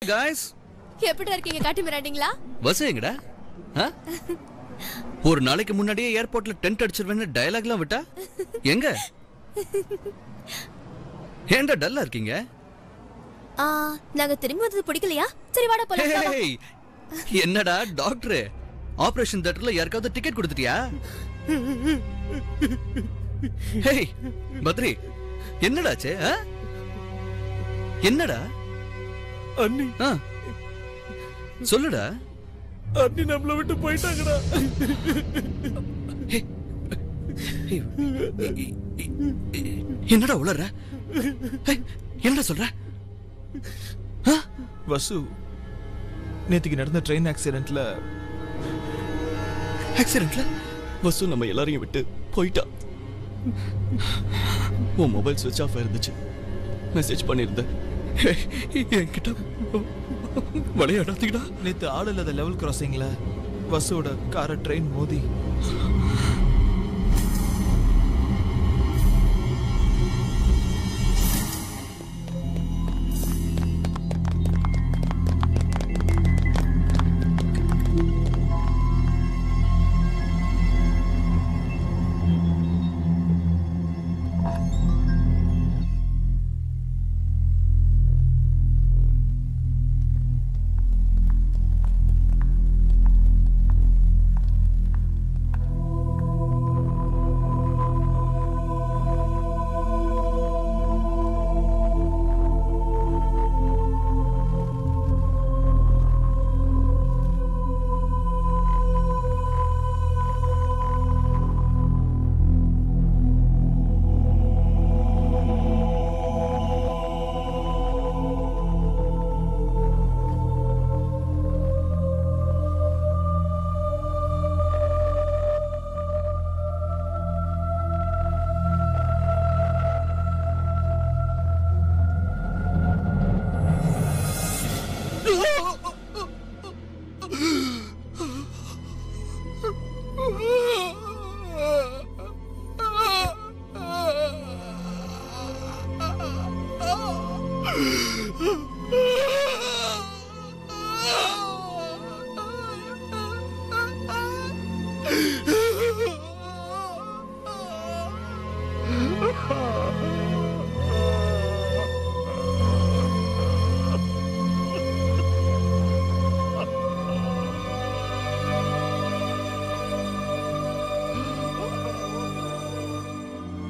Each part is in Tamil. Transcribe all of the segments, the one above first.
guys எப்படி இருக்கீங்க? காட்டி மிராண்டிங்களா? வசேங்கடா ஒரு நாளைக்கு முன்னாடியே ஏர்போர்ட்ல டென்ட் அடிச்சிருவேன்னு டயலாக்லாம் விட்டா எங்க ஏன்டா டல்லா இருக்கீங்க? நாங்க திரும்பி வந்தது பிடிக்கலையா? சரி வாடா போலாம். என்னடா டாக்டர் ஆபரேஷன் தியேட்டர்ல யாருக்காவது டிக்கெட் கொடுத்துட்டியா? ஹேய் பத்ரி என்னடாச்சே? என்னடா அண்ணி சொல்லுடா. அண்ணி நம்மள விட்டு போயிட்டாங்கடா. என்னடா உளற? என்னடா சொல்ற? வசு நேத்துக்கு நடந்த ட்ரெயின் ஆக்சிடென்ட்ல வசு நம்ம எல்லாரையும் விட்டு போயிட்டா. உன் மொபைல் சுவிட்ச் ஆஃப் ஆயிருந்துச்சு. மெசேஜ் பண்ணிருந்தேன். என்கிட்ட விளையாடாதீங்கடா. நேத்து ஆள் இல்லாத லெவல் கிராசிங்ல வசுவோட காரை ட்ரெயின் மோதி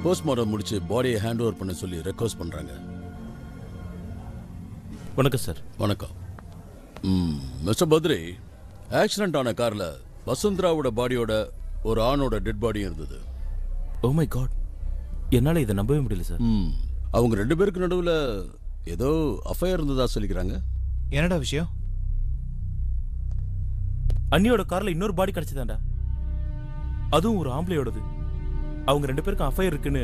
போஸ்ட்மார்டம் முடிச்சு பாடியை ஹேண்ட் ஓவர் பண்ண சொல்லி ரெக்வஸ்ட் பண்றாங்க. வணக்கம் சார். வணக்கம். மிஸ்டர் பத்ரி, ஆக்சிடென்ட் ஆன கார்ல வசுந்தராவோட பாடியோட ஒரு ஆணோட டெட் பாடியும் இருந்தது. ஓ மை காட், என்னால இதை நம்பவே முடியல சார். அவங்க ரெண்டு பேருக்கு நடுவுல ஏதோ அஃபயர் இருந்ததா சொல்லிக்கிறாங்க. என்னடா விஷயம்? அண்ணியோட கார்ல இன்னொரு பாடி கிடைச்சதாண்டா, அதுவும் ஒரு ஆம்பளையோடது. அவங்க ரெண்டு பேருக்கும் அஃபயர் இருக்குன்னு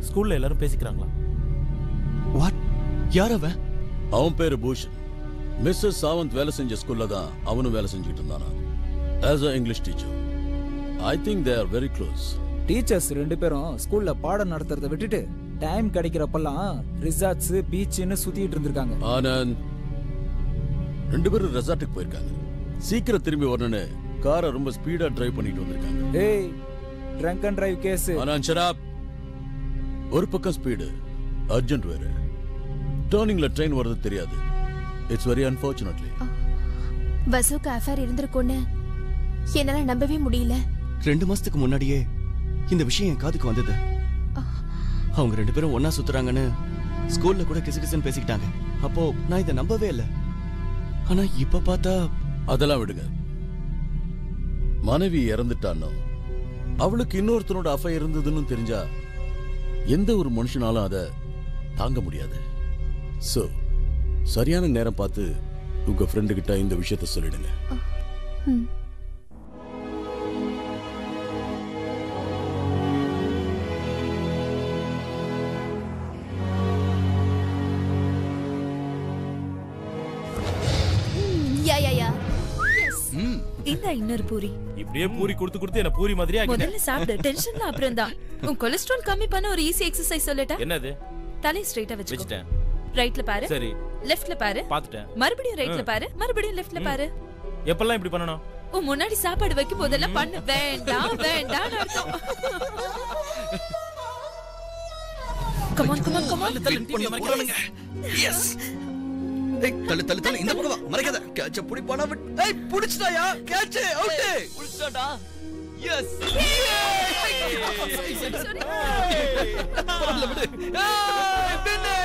ஸ்கூல்ல எல்லாரும் பேசிக்கிறாங்களா? வாட்? யார் அவன்? அவன் பேரு பூஷன். மிஸ்ஸஸ் சாவந்த் வேலை செஞ்ச ஸ்கூல்ல தான் அவனும் வேலை செஞ்சுட்டு இருந்தானா as a English teacher. I think they are very close. Teachers ரெண்டு பேரும் ஸ்கூல்ல பாடம் நடத்துறதை விட்டுட்டு டைம் கிடைக்கிறப்பெல்லாம் ரிசார்ட்ஸ் பீச்னு சுத்திட்டு இருந்திருக்காங்க. ஆனந்த், ரெண்டு பேரும் ரெசார்ட்டுக்கு போயிருக்காங்க. சீக்கிரம் திரும்பி வரணும்னு காரை ரொம்ப ஸ்பீடா டிரைவ் பண்ணிட்டு வந்திருக்காங்க. ஏய், drunk and drive case. Anand shut. ஒரு பக்கம் ஸ்பீடு, அர்ஜென்ட் வேற. டர்னிங்ல ட்ரெயின் வரது தெரியாது. It's very unfortunately. வசுக்கு அஃபேர் இருந்திருக்கும்னு என்னால நம்பவே முடியல. 2 மாசத்துக்கு முன்னாடியே இந்த விஷயம் என் காதுக்கு வந்தது. அவங்க ரெண்டு பேரும் ஒன்னா சுத்துறாங்கன்னு ஸ்கூல்ல கூட கிசுகிசுன்னு பேசிக்கிட்டாங்க. அப்போ நான் இதை நம்பவே இல்லை. ஆனா இப்ப பார்த்தா அதெல்லாம் விடுங்க. மனைவி இறந்துட்டானோ அவளுக்கு இன்னொருத்தனோட அஃபயர் இருந்ததுன்னு தெரிஞ்சா எந்த ஒரு மனுஷனாலும் அதை தாங்க முடியாது. சோ சரியான நேரம் பார்த்து உங்க ஃப்ரெண்டு கிட்ட இந்த விஷயத்தை சொல்லிடுங்க. இந்த இன்னொரு பூரி. இப்படியே பூரி கொடுத்து கொடுத்து என்ன பூரி மாதிரியே ஆக்கிட்ட. முதல்ல சாப்பிடு, டென்ஷன்ல அப்புறம் தான். உன் கொலஸ்ட்ரால் கம்மி பண்ண ஒரு ஈஸி எக்சர்சைஸ் சொல்லட்டா? என்னது? தலை ஸ்ட்ரைட்டா வெச்சுக்கோ. வெச்சிட்டேன். ரைட்ல பாரு. சரி. லெஃப்ட்ல பாரு. பாத்துட்டேன். மறுபடியும் ரைட்ல பாரு. மறுபடியும் லெஃப்ட்ல பாரு. எப்பெல்லாம் இப்படி பண்ணணும்? உன் முன்னாடி சாப்பாடு வைக்கும் போதெல்லாம் பண்ணு. வேண்டாம் வேண்டாம்னு அர்த்தம். Come on come on come on. Yes. ஏய் தள்ளு இந்த பக்கம் வா. மறைக்காத. கேட்ச புடி போனா விட். ஏய் புடிச்சிட்டாயா? Catch out. புடிச்சடா. எஸ். பரவாயில்ல விடு. ஏய் பின்னே.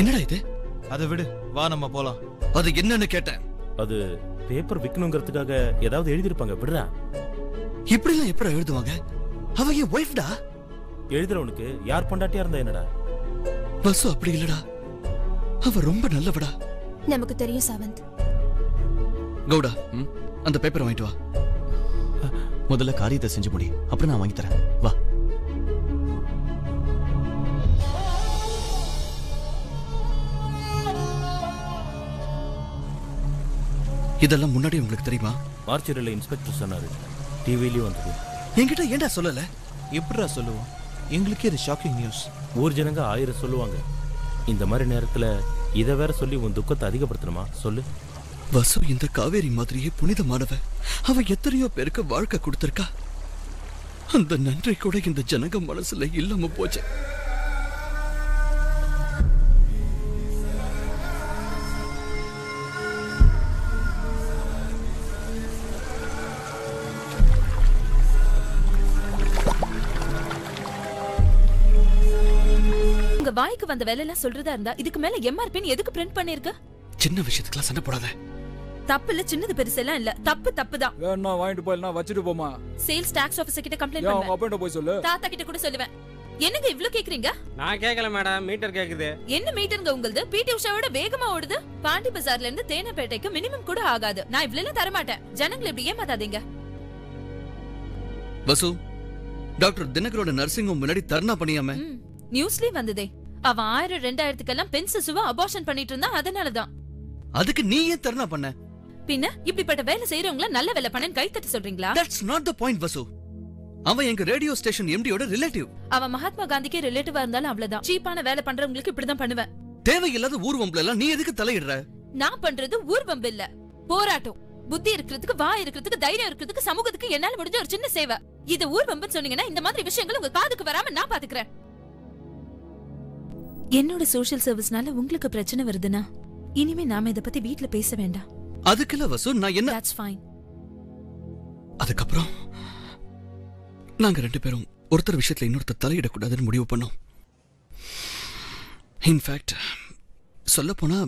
என்னடா இது? அதை விடு, வா நம்ம போலாம். அது என்னன்னு கேட்டேன். அது பேப்பர் விக்கணுங்கிறதுக்காக ஏதாவது எழுதிருப்பாங்க. விடுறா. இப்படி எல்லாம் எப்படி எழுதுவாங்க? அவ என் ஒய்ஃப்டா. எழுதுறவனுக்கு யார் பொண்டாட்டியா இருந்தா என்னடா? பசு அப்படி இல்லடா. அவ ரொம்ப நல்லவடா. நமக்கு தெரியும் சாவந்த். கவுடா, அந்த பேப்பரை வாங்கிட்டு வா. முதல்ல காரியத்தை செஞ்சு முடி, அப்புறம் நான் வாங்கி தரேன். வா. இதெல்லாம் முன்னாடி உங்களுக்கு தெரியுமா? மார்ச்சரியில இன்ஸ்பெக்டர் சொன்னாரு. டிவிலயும் வந்தது. என்கிட்ட ஏன்டா சொல்லல? எப்படிடா சொல்லுவோம்? எங்களுக்கே இது ஷாக்கிங் நியூஸ். ஊர் ஜனங்க 1000 சொல்லுவாங்க. இந்த மாதிரி நேரத்துல இதை வேற சொல்லி உன் துக்கத்தை அதிகப்படுத்தணுமா? சொல்லு. வசு இந்த காவேரி மாதிரியே புனிதமானவ. அவ எத்தனையோ பேருக்கு வாழ்க்கை கொடுத்திருக்கா. அந்த நன்றி கூட இந்த ஜனங்க மனசுல இல்லாம போச்சு. உங்க வாய்க்கு வந்த வேலை எல்லாம் சொல்றதா இருந்தா இதுக்கு மேல எம்ஆர்பி எதுக்கு பிரிண்ட் பண்ணிருக்க? சின்ன விஷயத்துக்குலாம் சண்டை போடாத. தப்பு இல்ல, சின்னது பெருசெல்லாம் இல்ல. தப்பு தான். வேணா வாங்கிட்டு போயிடலாம், வச்சுட்டு போமா. சேல்ஸ் டாக்ஸ் ஆபீசர் கிட்ட கம்ப்ளைன்ட் அவங்க பண்ணுவேன். அப்பா போய் சொல்லு. தாத்தா கிட்ட கூட சொல்லுவேன். என்னங்க இவ்ளோ கேக்குறீங்க? நான் கேக்கல மேடம், மீட்டர் கேக்குது. என்ன மீட்டருங்க உங்களுது? பிடி உஷாவோட வேகமா ஓடுது. பாண்டி பஜார்ல இருந்து தேனப்பேட்டைக்கு மினிமம் கூட ஆகாது. நான் இவ்ளோ தர மாட்டேன். ஜனங்களை இப்படி ஏமாத்தாதீங்க. வசு, டாக்டர் தினகரோட நர்சிங் ஹோம் முன்னாடி தர்ணா பண்ணியாம நியூஸ்லயே வந்ததே. அவன் 1000 2000க்கெல்லாம் பெண் சிசுவ அபார்ஷன் பண்ணிட்டு இருந்தா. அதனாலதான். அதுக்கு நீ ஏன் தர்ணா பண்ண? பின்ன இப்படிப்பட்ட வேலை செய்யறவங்கள நல்ல வேலை பண்ணன்னு கை தட்டி சொல்றீங்களா? That's not the point, வசு. அவன் எங்க ரேடியோ ஸ்டேஷன் எம்டியோட ரிலேட்டிவ். அவன் மகாத்மா காந்திக்கு ரிலேட்டிவா இருந்தாலும் அவ்வளவுதான். சீப்பான வேலை பண்றவங்களுக்கு இப்படிதான் பண்ணுவேன். தேவையில்லாத ஊர்வம்பல எல்லாம் நீ எதுக்கு தலையிடுற? நான் பண்றது ஊர்வம்பு இல்ல, போராட்டம். புத்தி இருக்கிறதுக்கு, வாய் இருக்கிறதுக்கு, தைரியம் இருக்கிறதுக்கு, சமூகத்துக்கு என்னால முடிஞ்ச ஒரு சின்ன சேவை. இது ஊர்வம்புன்னு சொன்னீங்கன்னா இந்த மாதிரி விஷயங்கள் உங்க காதுக்கு வராம நான் பாத்துக்கிறேன். என்னோட சோஷியல் சர்வீஸ்னால உங்களுக்கு பிரச்சனை வருதுன்னா இனிமே நாம இத பத்தி வீட்ல பேச வேண்டாம். அதுக்குல வசு நான் என்ன? That's fine. அதுக்கப்புறம் நாங்க 2 பேரும் ஒருத்தர் விஷயத்துல இன்னொருத்தர் தலையிடக்கூடாதுன்னு முடிவு பண்ணோம். இன்ஃபேக்ட் சொல்ல போனா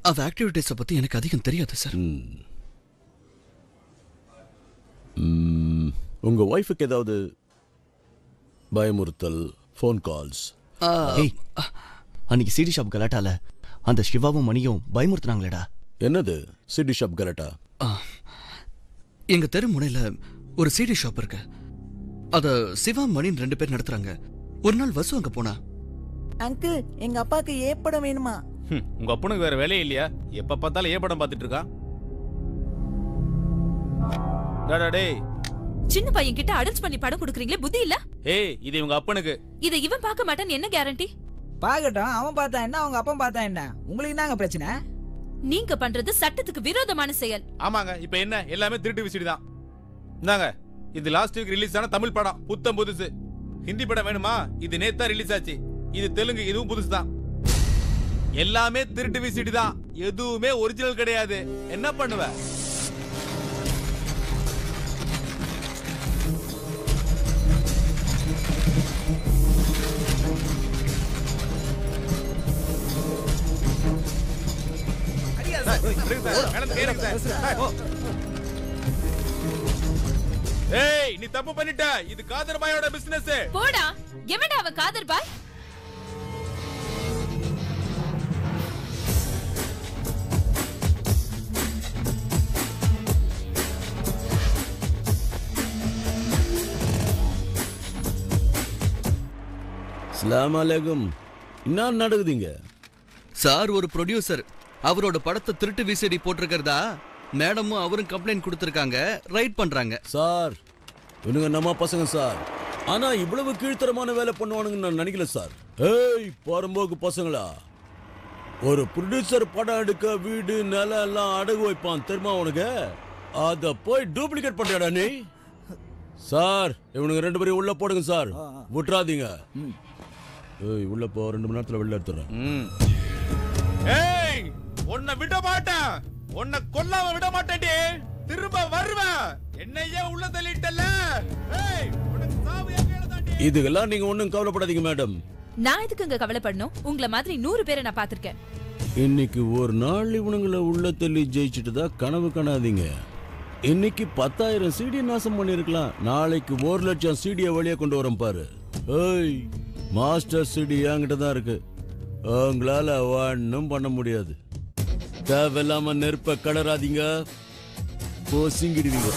அவ ஆக்டிவிட்டிஸ பத்தி எனக்கு அதிகம் தெரியாது சார். உங்க ஒய்ஃபுக்கு ஏதாவது பயமுறுத்தல், ஃபோன் கால்ஸ்? அன்னைக்கு சிடி ஷாப் கலாட்டால அந்த சிவாவும் மணியும் பயமுறுத்துனாங்களேடா. என்னது சிடி ஷாப் கலாட்டா? எங்க தெரு முனையில ஒரு சிடி ஷாப் இருக்கு. அத சிவா மணின்னு 2 பேர் நடத்துறாங்க. ஒரு நாள் வசு அங்க போனா, அங்கிள் எங்க அப்பாக்கு ஏ படம் வேணுமா? உங்க அப்பனுக்கு வேற வேலையே இல்லையா? எப்ப பார்த்தாலும் ஏ படம் பார்த்துட்டு இருக்கா. டேய், சின்ன பையன் கிட்ட அடல்ஸ் பண்ணி படம் கொடுக்கறீங்களே, புத்தி இல்ல? ஏய், இது இவங்க அப்பனுக்கு. இத இவன் பார்க்க மாட்டான்னு என்ன கேரண்டி? பாக்கட்டும், அவன் பார்த்தா என்ன, அவங்க அப்பா பார்த்தா என்ன? உங்களுக்கு என்னங்க பிரச்சனை? நீங்க பண்றது சட்டத்துக்கு விரோதமான செயல். ஆமாங்க, இப்ப என்ன எல்லாமே திருட்டு விசிடி தான். இந்தாங்க, இது லாஸ்ட் வீக் ரிலீஸ் ஆன தமிழ் படம், புத்தம் புதுசு. ஹிந்தி படம் வேணுமா? இது நேத்தா ரிலீஸ் ஆச்சு. இது தெலுங்கு, இதுவும் புதுசு தான். எல்லாமே திருட்டு விசிடி தான். எதுவுமே ஒரிஜினல் கிடையாது. என்ன பண்ணுவ? ஏய், நீ தப்பு பண்ணிட்ட. இது காதர் பாயோட பிசினஸ். போடா. எவன்டா அவன் காதர் பாய்? அஸ்ஸலாமு அலைக்கும். என்ன நடக்குதுங்க? சார் ஒரு ப்ரொடியூசர். அவரோட படத்தை திருட்டு விசிடி போட்டிருக்கிறதா மேடமும் அவரும் கம்ப்ளைண்ட் கொடுத்திருக்காங்க. ரைட் பண்றாங்க. சார் இவனுங்க நம்ம பசங்க சார். ஆனா இவ்வளவு கீழ்த்தரமான வேலை பண்ணுவானுங்க நான் நினைக்கல சார். ஏய் பரம்போக்கு பசங்களா, ஒரு ப்ரொடியூசர் படம் எடுக்க வீடு நிலம் எல்லாம் அடகு வைப்பான் தெரியுமா உனக்கு? அத போய் டூப்ளிகேட் பண்றடா நீ. சார் இவனுங்க 2 பேரையும் உள்ள போடுங்க சார், விட்டுறாதீங்க. ஏய் உள்ள போ, 2 மணி நேரத்துல வெளில எடுத்துறேன். ஏய் உன்னை விட மாட்டேன், உன்னை கொல்லாம விட மாட்டேன்டி. திரும்ப வருவேன். என்னையே உள்ள தள்ளிட்டல. ஏய் உனக்கு சாவு எங்கேல தாண்டி. இதுக்கெல்லாம் நீங்க ஒண்ணும் கவலைப்படாதீங்க மேடம். நான் எதுக்குங்க கவலைப்படணும்? உங்களை மாதிரி 100 பேரை நான் பாத்திருக்கேன். இன்னைக்கு ஒரு நாள் இவனுங்களை உள்ள தள்ளி ஜெயிச்சுட்டு தான் கனவு காணாதீங்க. இன்னைக்கு 10,000 சீடி நாசம் பண்ணிருக்கலாம், நாளைக்கு 1,00,000 சீடியை வெளியே கொண்டு வரோம் பாரு. ஏய் மாஸ்டர் சீடி என்கிட்ட தான் இருக்கு, உங்களால ஒன்னும் பண்ண முடியாது. தேவையில்லாம நெருப்ப கடறாதீங்க, போசிங்கிடுவீங்க.